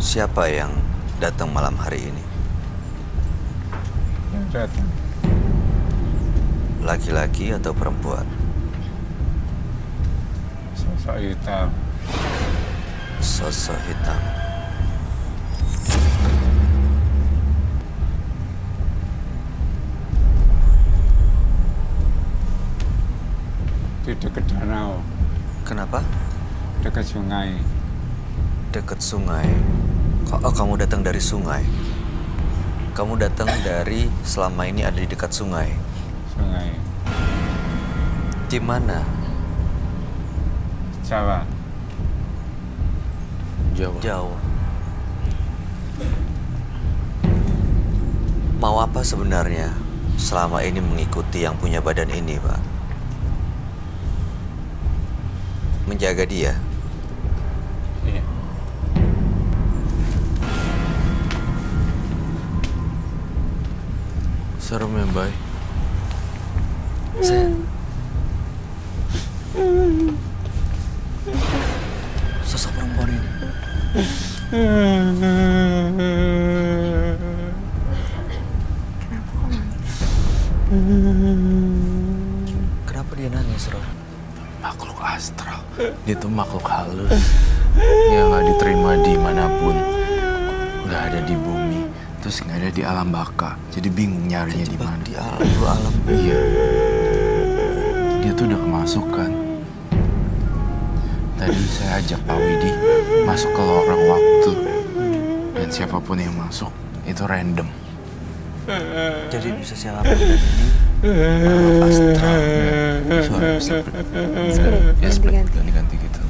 Siapa yang datang malam hari ini? Yang datang. Laki-laki atau perempuan? Sosok hitam. Sosok hitam. Di dekat danau, Kenapa? dekat sungai. Dekat sungai. Oh, kamu datang dari sungai? Kamu datang dari selama ini ada di dekat sungai? Sungai Di mana? Jawa. Jauh. Mau apa sebenarnya selama ini mengikuti yang punya badan ini, Pak? Menjaga dia? Iya. Serem ya, Bay. Saya... Sosok perempuan ini. Kenapa dia nangis, Roh? Makhluk astral. Dia tuh makhluk halus yang nggak diterima dimanapun. Nggak ada di bumi, terus nggak ada di alam baka. Jadi bingung nyarinya di mana. Di alam, dua alam. Iya. Dia tuh udah kemasukan. Tadi saya ajak Pak Widi masuk ke lorong waktu. Dan siapapun yang masuk, itu random. Jadi bisa siapapun dan ini makhluk astral. Suara ya ganti-ganti gitu.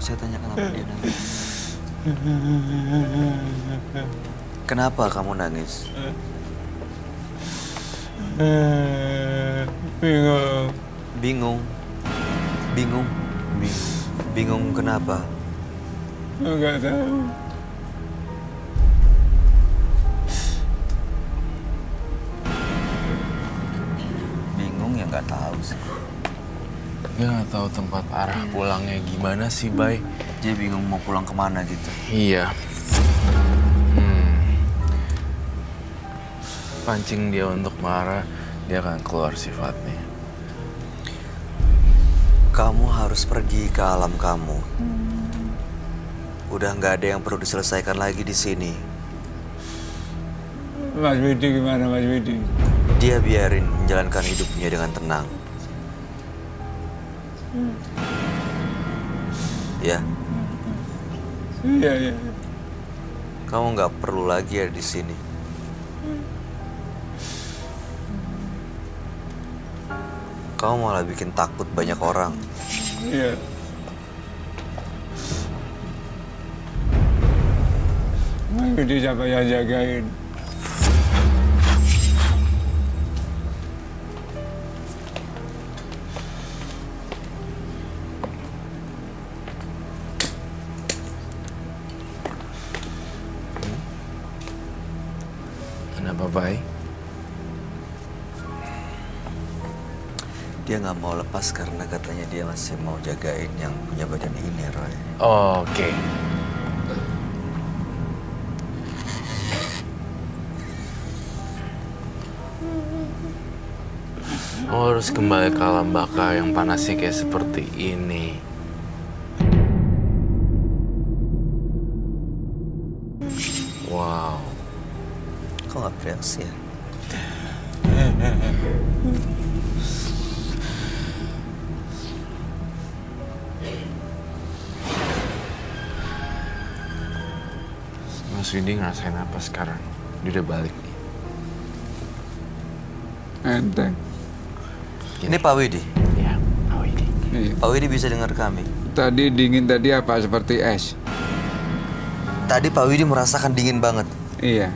Saya tanya kenapa dia nangis. Kenapa kamu nangis? Bingung. Bingung. Bingung. Bingung kenapa? Enggak tahu. Bingung ya nggak tahu sih. Dia nggak tahu tempat arah pulangnya gimana sih, Bay. Dia bingung mau pulang kemana gitu. Iya. Pancing dia untuk marah, dia akan keluar sifatnya. Kamu harus pergi ke alam kamu. Udah nggak ada yang perlu diselesaikan lagi di sini. Mas Widi gimana, Mas Widi? Dia biarin menjalankan hidupnya dengan tenang. Ya, Iya, iya. kamu nggak perlu lagi ada di sini. Kamu malah bikin takut banyak orang. Iya. Mas Widi siapa yang jagain? Kenapa, Bay? Dia nggak mau lepas karena katanya dia masih mau jagain yang punya badan ini, Roy. Oke. Oh, harus kembali ke alam baka yang panasnya kayak seperti ini. Wow. Kok nggak bereaksi ya? Mas Widi ngerasain apa sekarang? Dia udah balik nih. Enteng. Ini Pak Widi. Ya, Pak Widi. Iya. Pak Widi bisa dengar kami. Tadi dingin tadi apa seperti es? Tadi Pak Widi merasakan dingin banget. Iya.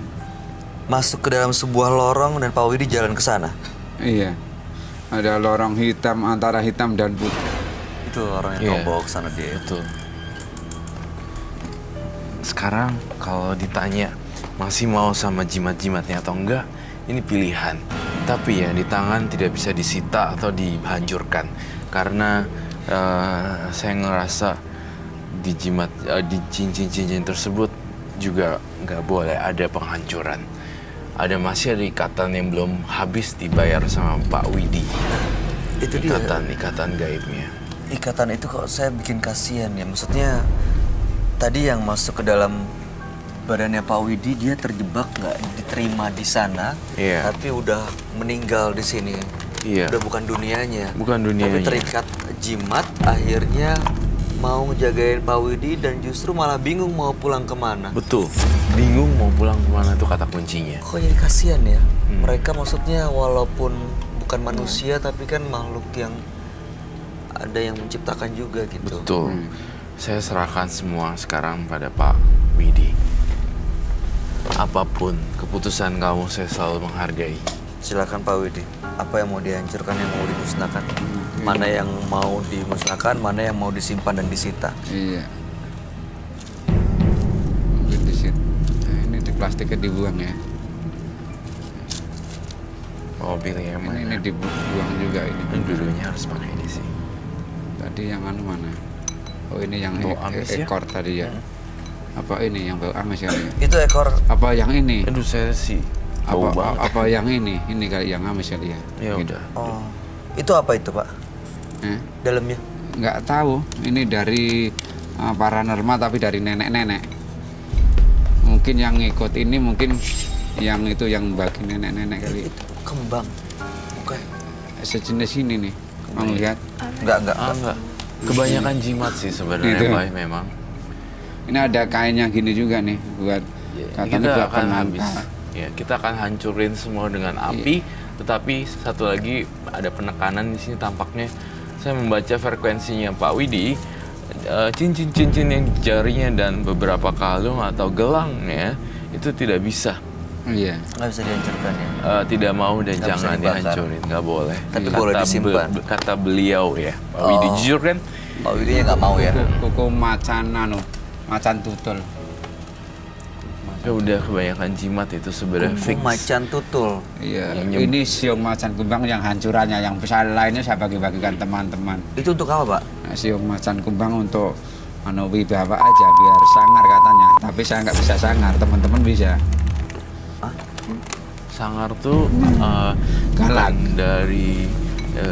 Masuk ke dalam sebuah lorong dan Pak Widi jalan ke sana. Iya. Ada lorong hitam antara hitam dan putih. Itu lorong yang Iya. kamu bawa ke sana dia. Betul. Sekarang kalau ditanya masih mau sama jimat-jimatnya atau enggak, ini pilihan. Tapi yang di tangan tidak bisa disita atau dihancurkan karena saya ngerasa di jimat di cincin-cincin tersebut juga nggak boleh ada penghancuran. Masih ada ikatan yang belum habis dibayar sama Pak Widi. Itu dia. Ikatan gaibnya. Ikatan itu kok saya bikin kasihan ya. Maksudnya tadi yang masuk ke dalam badannya Pak Widi, dia terjebak nggak diterima di sana, Iya. tapi udah meninggal di sini. Iya. Udah bukan dunianya. Bukan dunianya. Tapi terikat jimat, akhirnya mau ngejagain Pak Widi dan justru malah bingung mau pulang kemana. Betul. Bingung mau pulang kemana tuh kata kuncinya. Kok jadi kasihan ya? Mereka maksudnya walaupun bukan manusia tapi kan makhluk yang ada yang menciptakan juga gitu. Betul. Saya serahkan semua sekarang pada Pak Widi. Apapun keputusan kamu, saya selalu menghargai. Silakan Pak Widi. Apa yang mau dihancurkan, yang mau dimusnahkan? Mana yang mau dimusnahkan, mana yang mau disimpan dan disita? Iya. Mungkin di situ. Nah, ini di plastiknya dibuang ya. Mau pilih yang mana? Ini dibuang juga ini. Ini dulunya harus pakai ini sih. Tadi yang anu mana? Oh ini yang Bau amis ya? ekor tadi ya. Apa ini yang bau amis kali ya? Itu ekor. Apa yang ini? Aduh, saya sih bau banget. Apa yang ini? Ini kali yang amis kali ya? Ya Gitu. udah. Oh, itu apa itu Pak? Dalamnya? Nggak tahu. Ini dari paranormal tapi dari nenek-nenek. Mungkin yang ngikut ini mungkin yang itu yang bagi nenek-nenek kali. Itu kembang. Bukan. Sejenis ini nih. Mau lihat? Enggak. Enggak. Kebanyakan jimat sih sebenarnya, Gitu. Pak, memang. Ini ada kainnya gini juga nih buat katanya Kita buat akan habis. penangkal. Ya, kita akan hancurin semua dengan api, tetapi satu lagi ada penekanan di sini tampaknya. Saya membaca frekuensinya Pak Widi, cincin-cincin yang di jarinya dan beberapa kalung atau gelangnya itu tidak bisa. Iya. Nggak bisa dihancurkan ya. Tidak mau dan Nggak bisa jangan dibakar. dihancurin, nggak boleh. Tapi boleh disimpan. Kata beliau ya, Pak Widi jujur kan? Pak Widi nggak mau ya. Kuku macan anu, macan tutul. Ya udah kebanyakan jimat itu sebenarnya fix. Macan tutul. Iya. Yang Ini siung macan kumbang yang hancurannya, yang besar lainnya saya bagi-bagikan teman-teman. Itu untuk apa Pak? Nah, siung macan kumbang untuk anu wibawa aja biar sangar katanya. Tapi saya nggak bisa sangar, teman-teman bisa. Sangar tuh Galak. bukan dari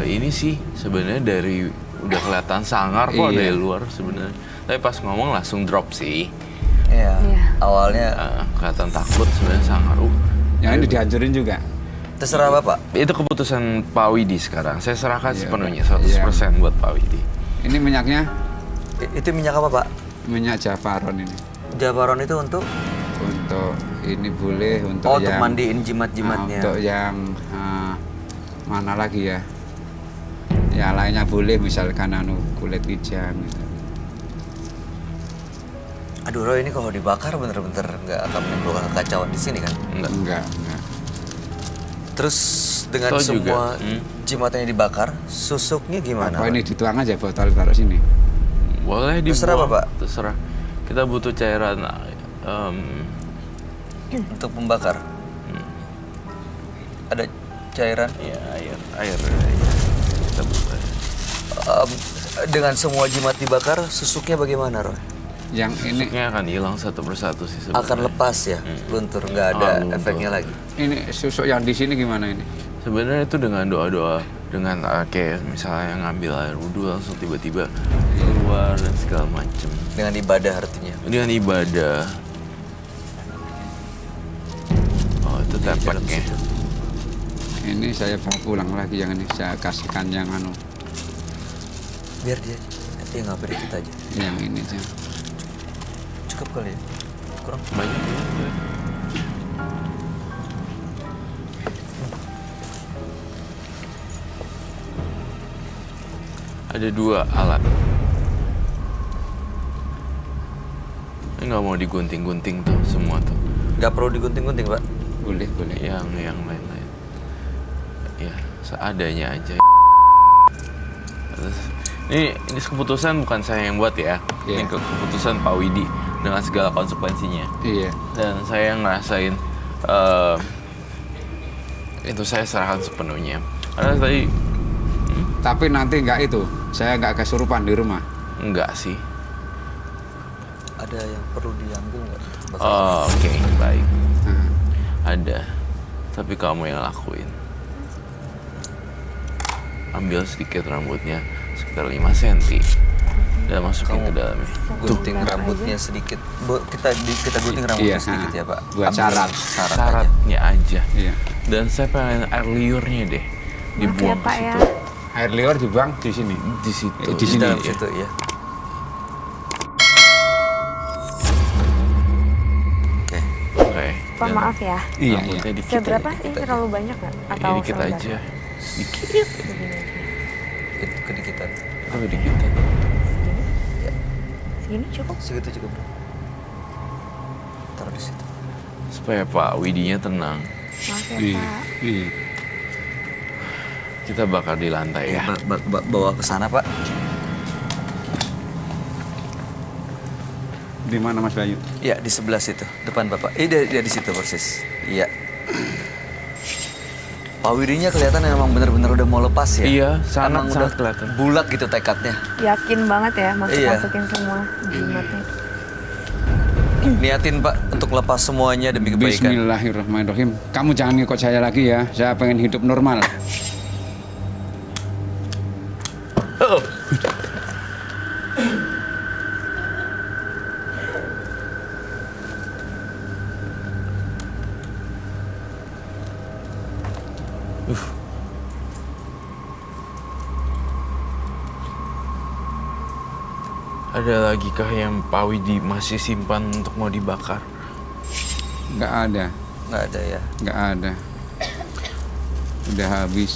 ini sih sebenarnya dari udah kelihatan sangar kok Iya. dari luar sebenarnya. Tapi pas ngomong langsung drop sih. Iya. Awalnya Kelihatan takut sebenarnya sangar. Yang ini dihancurin juga. terserah Bapak. Itu keputusan Pak Widi sekarang. Saya serahkan Iya, sepenuhnya Pak. 100% buat Pak Widi. Ini minyaknya Itu minyak apa Pak? minyak jafaron ini. Jabaron itu untuk? Untuk ini boleh untuk Oh, untuk yang mandiin jimat-jimatnya. untuk yang mana lagi ya? Ya lainnya boleh misalkan anu kulit kijang gitu. Aduh Roy, ini kalau dibakar bener-bener nggak akan menimbulkan kekacauan di sini kan? Enggak. Enggak. Terus dengan Toh semua juga, jimatnya dibakar, susuknya gimana? Apa Pak? ini dituang aja botol taruh sini. Boleh dibuang. Terserah, Bapak. Terserah. Kita butuh cairan Untuk membakar. Ada cairan. ya air. Kita butuh. Dengan semua jimat dibakar, susuknya bagaimana Roy? Yang ini Susuknya akan hilang satu persatu sih sebenarnya. Akan lepas ya, luntur, nggak ada luntur. efeknya lagi. ini susuk yang di sini gimana ini? Sebenarnya itu dengan doa-doa, dengan kayak misalnya ngambil air wudhu langsung tiba-tiba keluar dan segala macem. Dengan ibadah artinya. Dengan ibadah. Oh itu tepeknya. Ini saya bawa pulang lagi yang ini saya kasihkan yang anu Biar dia nanti nggak dikit aja. yang ini aja. Cukup kali ya? Kurang. Banyak ya. Ada 2 alat. Ini nggak mau digunting-gunting tuh semua tuh. Nggak perlu digunting-gunting Pak. Boleh. Yang lain-lain. Ya seadanya aja. Terus, ini keputusan bukan saya yang buat ya. Iya. Ini keputusan Pak Widi dengan segala konsekuensinya. Iya. Dan saya ngerasain itu saya serahkan sepenuhnya. Karena tadi Tapi nanti nggak itu, saya nggak kesurupan di rumah. enggak sih. Ada yang perlu diambil nggak? Oh, oke, baik. Nah, Ada. Tapi kamu yang lakuin. Ambil sedikit rambutnya, sekitar 5 cm. Dan masukin ke dalamnya. Gunting rambutnya sedikit. Kita gunting rambutnya Iya, sedikit ya Pak. buat Ambil syarat. Syarat aja. Syaratnya aja. iya. Dan saya pengen air liurnya deh. Dibuang ke Pak ya. situ. Air liur dibuang di sini. Di situ. Di Di sini, dalam ya. situ ya. Oke. Oke. Pak Dan maaf ya. Iya, iya. rambutnya dikit Seberapa? aja. Ini terlalu banyak nggak? Ini Atau dikit selembar? aja. Dikit. Itu kedikitan. Itu dikit. Segini cukup? Segitu cukup. Taruh di situ. Supaya Pak Widinya tenang. Maaf ya Iya. Pak. Iya. Kita bakar di lantai ya. Bawa ke sana Pak. Di mana Mas Bayu? Iya di sebelah situ, depan Bapak. Dia di situ persis. Iya. Pak Widinya kelihatan emang bener-bener udah mau lepas ya. Iya, Emang sangat udah kelihatan. bulat gitu tekadnya. Yakin banget ya Iya. masukin semua jimatnya. Niatin Pak untuk lepas semuanya demi kebaikan. Bismillahirrahmanirrahim. Kamu jangan ngikut saya lagi ya. Saya pengen hidup normal. Ada lagi kah yang Pak Widi masih simpan untuk mau dibakar? Nggak ada. Nggak ada ya. Nggak ada. Udah habis.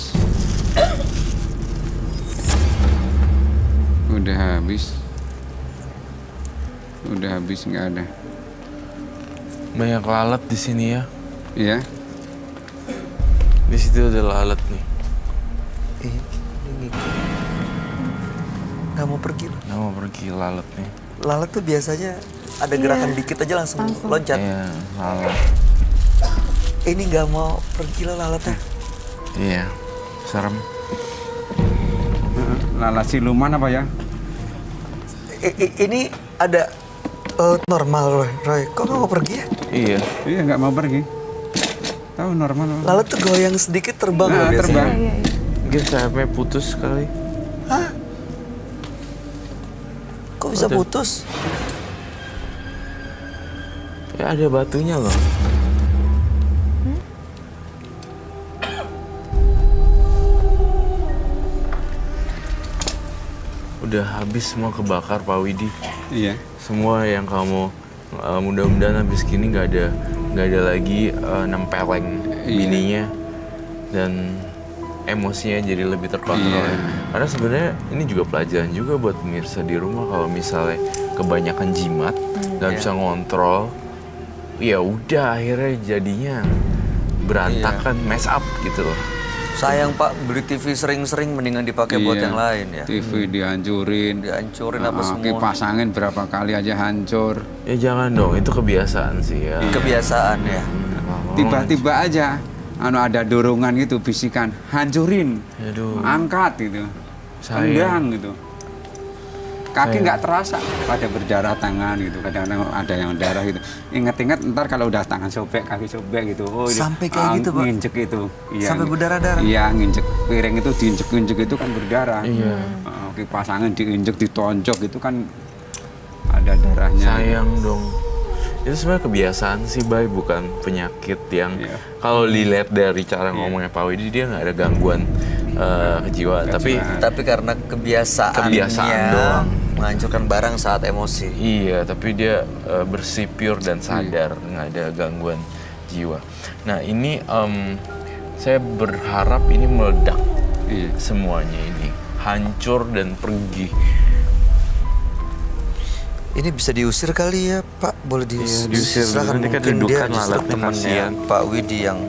Udah habis. Udah habis, nggak ada. Banyak lalat di sini ya. Iya. Di situ ada lalat nih. Ini nggak mau pergi. Nggak mau pergi lalat nih. Lalat tuh biasanya ada gerakan dikit aja langsung loncat. Iya, lalat. Ini nggak mau pergi lah lalatnya. Iya, serem. Lalat siluman apa ya? Ini ada normal Roy. Kok nggak mau pergi ya? Iya. Iya, nggak mau pergi. Tahu normal. Lalat tuh goyang sedikit terbang Nah, loh biasanya. terbang. Iya, iya. Mungkin sayapnya putus sekali. Hah? Kok bisa Ada. putus? Ya ada batunya loh. Udah habis semua kebakar Pak Widi. Iya. Semua yang kamu mudah-mudahan habis gini nggak ada lagi nempeleng bininya dan emosinya jadi lebih terkontrol. Iya. Ya. Karena sebenarnya ini juga pelajaran juga buat pemirsa di rumah kalau misalnya kebanyakan jimat nggak bisa ngontrol, ya udah akhirnya jadinya berantakan, mess up gitu loh. Sayang Pak, beli TV sering-sering mendingan dipakai buat Iya. yang lain ya. TV dihancurin. Dihancurin apa semua. Kipas angin berapa kali aja hancur. Ya jangan dong, itu kebiasaan sih ya. Kebiasaan ya. Tiba-tiba aja ada dorongan gitu, bisikan, hancurin, Aduh. angkat gitu, Sayang. tendang gitu. Kaki nggak terasa, pada berdarah tangan gitu, kadang-kadang ada yang darah gitu. Ingat-ingat ntar kalau udah tangan sobek, kaki sobek gitu. Oh, itu, Sampai kayak gitu, Pak? Nginjek itu. Iya, Sampai berdarah-darah? Iya, nginjek piring itu, diinjek-injek itu kan berdarah. Iya. Kipas angin diinjek, ditonjok itu kan ada darahnya. Sayang dong. Itu sebenarnya kebiasaan sih, Bay, bukan penyakit yang Iya. kalau dilihat dari cara ngomongnya Pak Widi dia nggak ada gangguan kejiwaan, tapi Tapi karena Kebiasaan doang. menghancurkan barang saat emosi. iya, tapi dia bersih, pure dan sadar, nggak ada gangguan jiwa. Nah ini saya berharap ini meledak Iya. semuanya ini, hancur dan pergi. Ini bisa diusir kali ya Pak? Boleh Iya, diusir. Silakan, Nanti kan mungkin dia dudukan justru lalatnya, temannya kasihan. Pak Widi yang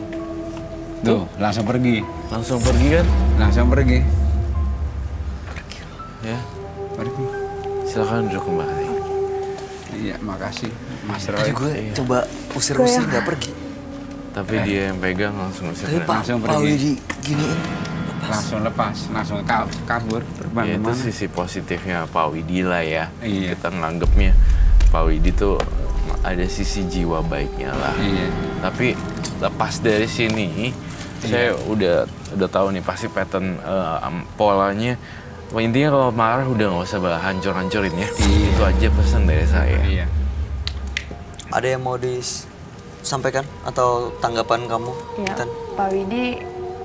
Tuh, langsung pergi. Langsung pergi kan? Langsung pergi. Ya, Pergi. silakan duduk kembali. Iya, makasih Mas Tadi Roy. gue coba usir-usir nggak pergi. Tapi dia yang pegang langsung usir. Tapi Pak Langsung pergi. Widi giniin. Langsung lepas, langsung kabur terbang Ya, itu kemana. sisi positifnya Pak Widi lah ya. Iya. Kita nganggepnya Pak Widi tuh ada sisi jiwa baiknya lah. Iya. Tapi lepas dari sini, saya udah tahu nih pasti pattern polanya. Intinya kalau marah udah nggak usah hancur-hancurin ya. Iya. Itu aja pesan dari saya. Iya. Ada yang mau disampaikan atau tanggapan kamu, Ya, Intan? Pak Widi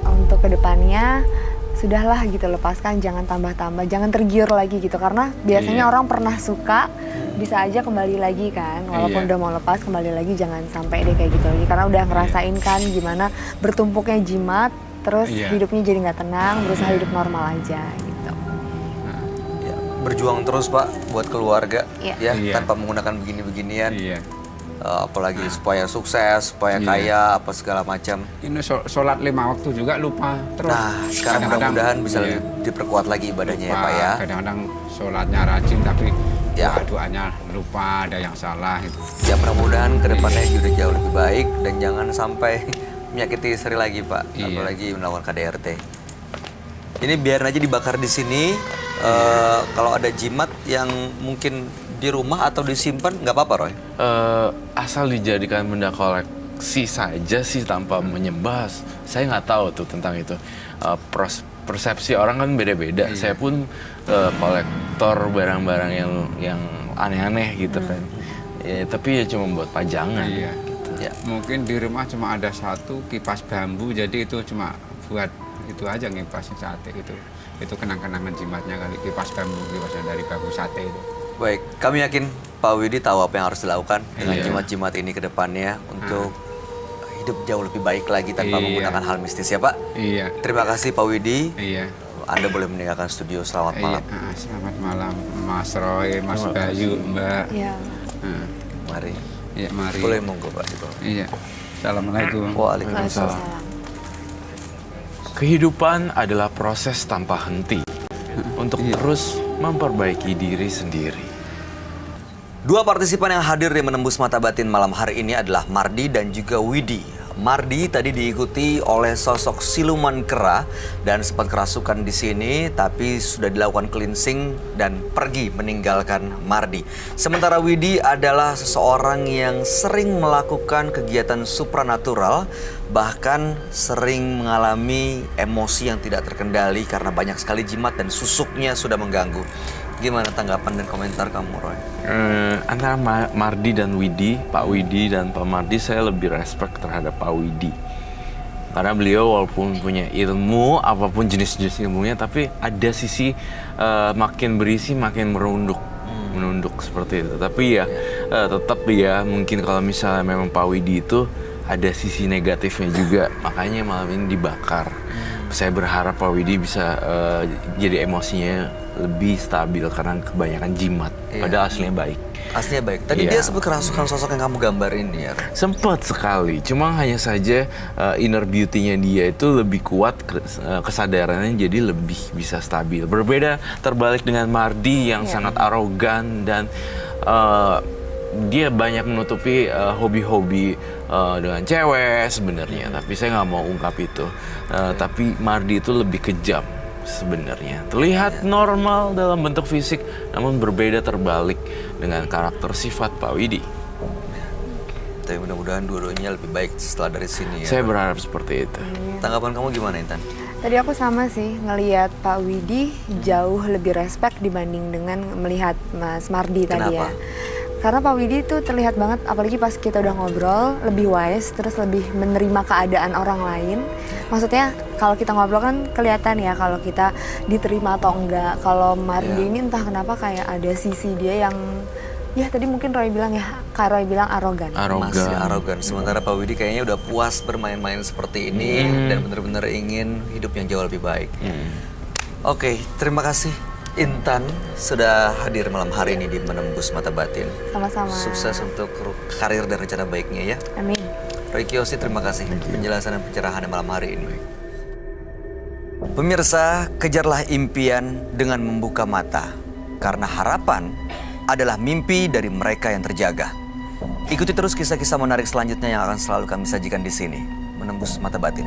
untuk kedepannya sudahlah gitu, lepaskan, jangan tambah-tambah, jangan tergiur lagi gitu, karena biasanya Iya. orang pernah suka bisa aja kembali lagi kan, walaupun Iya. udah mau lepas kembali lagi, jangan sampai deh kayak gitu lagi, karena udah ngerasain kan gimana bertumpuknya jimat, terus Iya. hidupnya jadi nggak tenang, berusaha hidup normal aja gitu. Ya, berjuang terus Pak buat keluarga Iya. ya, Iya. tanpa menggunakan begini-beginian. Iya. Apalagi supaya sukses, supaya Iya. kaya, apa segala macam. Ini sholat 5 waktu juga lupa terus. Nah, sekarang Kadang-kadang, mudah-mudahan bisa iya, diperkuat lagi ibadahnya ya lupa. Pak ya. Kadang-kadang sholatnya rajin tapi Ya. doanya lupa, ada yang salah itu. Ya mudah-mudahan kedepannya udah jauh lebih baik dan jangan sampai menyakiti istri lagi Pak, Iya. apalagi melakukan KDRT. Ini biarin aja dibakar di sini. Kalau ada jimat yang mungkin di rumah atau disimpan nggak apa-apa Roy. Asal dijadikan benda koleksi saja sih tanpa menyembah. Saya nggak tahu tuh tentang itu. Persepsi orang kan beda-beda. Iya. Saya pun kolektor barang-barang yang aneh-aneh gitu kan. Ya, tapi ya cuma buat pajangan. Iya. Ya. Mungkin di rumah cuma ada satu kipas bambu, jadi itu cuma buat itu aja ngipasin sate itu. Itu kenang-kenangan jimatnya kali, kipas bambu, kipasnya dari bambu sate itu. Baik, kami yakin Pak Widi tahu apa yang harus dilakukan dengan Iya. jimat-jimat ini ke depannya untuk hidup jauh lebih baik lagi tanpa Iya. menggunakan hal mistis ya Pak. Iya. Terima kasih Pak Widi. Iya. Anda boleh meninggalkan studio. Selamat malam. Iya. Selamat malam Mas Roy, Mas Bayu, Mbak. Ya, Ah, Mari. Iya, mari. Boleh monggo Pak di bawah. Iya. Assalamualaikum. Waalaikumsalam. Waalaikumsalam. Kehidupan adalah proses tanpa henti untuk terus memperbaiki diri sendiri. Dua partisipan yang hadir di Menembus Mata Batin malam hari ini adalah Mardi dan juga Widi. Mardi tadi diikuti oleh sosok siluman kera dan sempat kerasukan di sini, tapi sudah dilakukan cleansing dan pergi meninggalkan Mardi. Sementara Widi adalah seseorang yang sering melakukan kegiatan supranatural, bahkan sering mengalami emosi yang tidak terkendali karena banyak sekali jimat dan susuknya sudah mengganggu. Gimana tanggapan dan komentar kamu, Roy? Antara Mardi dan Widi, Pak Widi dan Pak Mardi, saya lebih respect terhadap Pak Widi. Karena beliau walaupun punya ilmu, apapun jenis-jenis ilmunya, tapi ada sisi makin berisi makin menunduk seperti itu. Tapi ya tetap ya mungkin kalau misalnya memang Pak Widi itu ada sisi negatifnya juga, makanya malam ini dibakar. Saya berharap Pak Widi bisa jadi emosinya lebih stabil karena kebanyakan jimat. Padahal aslinya baik. Aslinya baik. Tadi Iya. dia sempat kerasukan sosok yang kamu gambar ini ya. Sempat sekali, cuma hanya saja inner beauty-nya dia itu lebih kuat, kesadarannya jadi lebih bisa stabil. Berbeda terbalik dengan Mardi yang sangat arogan dan dia banyak menutupi hobi-hobi dengan cewek sebenarnya. Tapi saya nggak mau ungkap itu. Tapi Mardi itu lebih kejam sebenarnya. Terlihat normal dalam bentuk fisik, namun berbeda terbalik dengan karakter sifat Pak Widi. Tapi mudah-mudahan dua-duanya lebih baik setelah dari sini ya. Saya berharap seperti itu. Tanggapan kamu gimana, Intan? tadi aku sama sih ngelihat Pak Widi jauh lebih respect dibanding dengan melihat Mas Mardi tadi ya. Kenapa? Karena Pak Widi tuh terlihat banget, apalagi pas kita udah ngobrol, lebih wise, terus lebih menerima keadaan orang lain. Maksudnya kalau kita ngobrol kan kelihatan ya kalau kita diterima atau enggak. Kalau Mardi ini entah kenapa kayak ada sisi dia yang, ya tadi mungkin Roy bilang ya, Kak Roy bilang arogan. Masih arogan. Sementara Pak Widi kayaknya udah puas bermain-main seperti ini dan benar-benar ingin hidup yang jauh lebih baik. Oke, terima kasih Intan sudah hadir malam hari ini di Menembus Mata Batin. Sama-sama. Sukses untuk karir dan rencana baiknya ya. Amin. Roy Kiyoshi, terima kasih penjelasan dan pencerahan malam hari ini. Pemirsa, kejarlah impian dengan membuka mata. Karena harapan adalah mimpi dari mereka yang terjaga. Ikuti terus kisah-kisah menarik selanjutnya yang akan selalu kami sajikan di sini, Menembus Mata Batin.